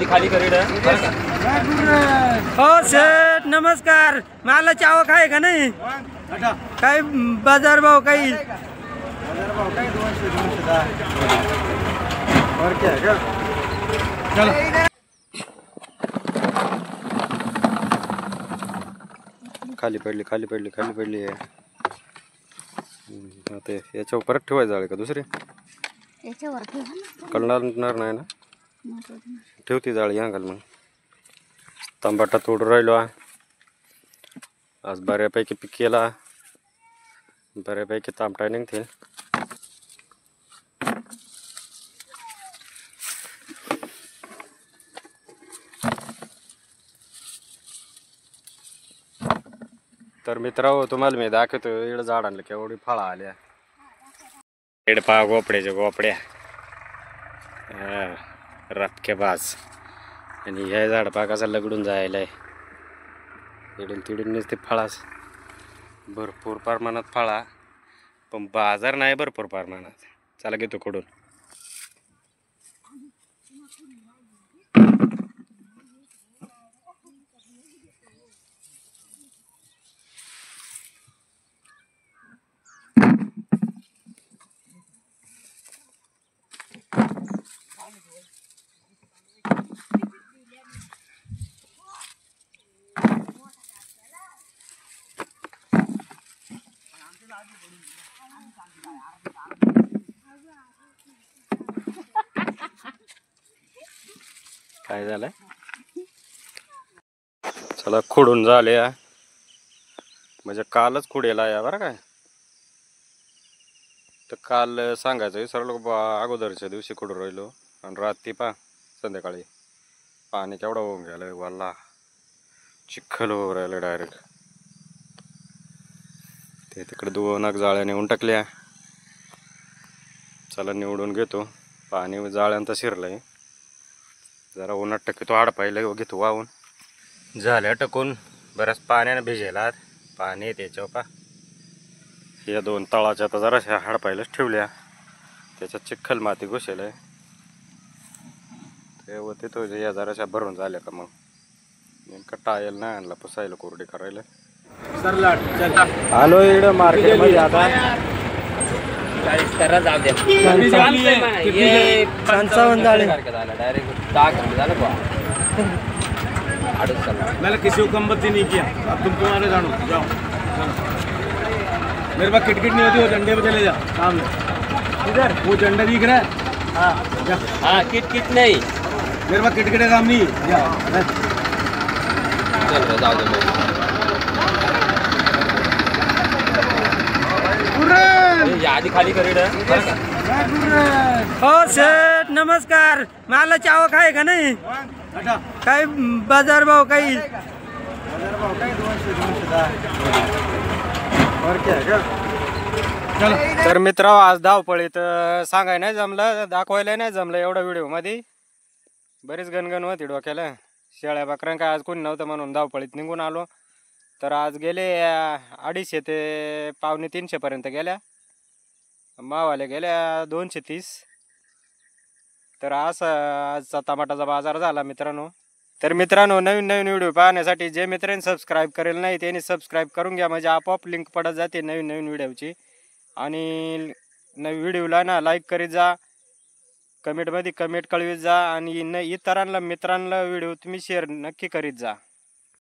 खाली करीड हो सेठ नमस्कार. मला चावक आहे का नाही? काय बाजार भाव काही? खाली पडली आहे. आता याच्यावर परत ठेवायचं आहे का दुसरी? कळणार नाही ना. ठेवती जाळी घाल मग. तांबाटा तोडून राहिलो आज बऱ्यापैकी पीक केला. बऱ्यापैकी तांबटा निघते. तर मित्रांनो तुम्हाला मी दाखवतो इकडं झाड आणलं केवढी फळं आल्या. इकडे पहा गोपड्याच्या गोपड्या रपके बाज. आणि हे झाड पहा कसा लगडून जायला आहे. इडून तिडून नुसते फळाच भरपूर प्रमाणात फळा पण बाजार नाही भरपूर प्रमाणात. चला घेतो कडून. काय झालंय? चला खोडून झाले म्हणजे कालच खुडेला या बरं काय. तर काल सांगायचं सर्व अगोदरच्या दिवशी खुडून राहिलो आणि रात्री संध्याकाळी पाणी केवढा होऊन गेलं. वाला चिखल होऊन राहिलं डायरेक्ट. ते तिकडे 2 जाळ्या नेऊन टाकल्या. चला निवडून घेतो. पाणी जाळ्यांत शिरलंय जरा उन्हात टक्के आड पाहिलं घेतो वाहून. झाल्या टकून बऱ्याच पाण्याने भिजेला पाणी त्याच्यावर या 2 तळाच्या तर जराशा हाडपायलाच ठेवल्या. त्याच्यात चिखल माती घुसेल ते होते तो या जराशा भरून झाल्या का मग नेमका टायल नाही आणला पुसायला कोरडी करायला. आलो इकडं मार्केट मध्ये आता. 55 झाले डायरेक्ट 10 घंटे झालं बा. मैंने किसी को कम बत्ती नहीं किया. अब तुम तुम्हारे जानो जाओ. मेरे पास किटकिट नहीं होती. वो झंडे पे चले जा सामने. इधर वो झंडा दिख रहा है. हाँ किट नहीं. मेरे पास किटकिट का काम नहीं. चल जाओ दे. आधी खाली करीड हो सेठ नमस्कार. मला चावक आहे का नाही? काय बाजार भाव काही? तर मित्रांनो आज धावपळीत सांगाय नाही जमलं दाखवायला नाही जमलं एवढं व्हिडिओ मध्ये. बरीच गणगण होती डोक्याला. शेळ्या बकऱ्या काय आज कोणी नव्हतं म्हणून धावपळीत निघून आलो. तर आज गेले 250 ते 250 पर्यंत गेल्या. मावाले गेल्या 230. तर आजचा टमाटाचा बाजार झाला मित्रांनो. तर मित्रांनो नवीन व्हिडिओ पाहण्यासाठी जे मित्रांनी सबस्क्राईब करेल नाही त्यांनी सबस्क्राईब करून घ्या म्हणजे आपोआप लिंक पडत जाते नवीन व्हिडिओची. आणि व्हिडिओला ना लाईक करीत जा. कमेंटमध्ये कमेंट कळवीत जा. आणि इतरांना मित्रांना व्हिडिओ तुम्ही शेअर नक्की करीत जा.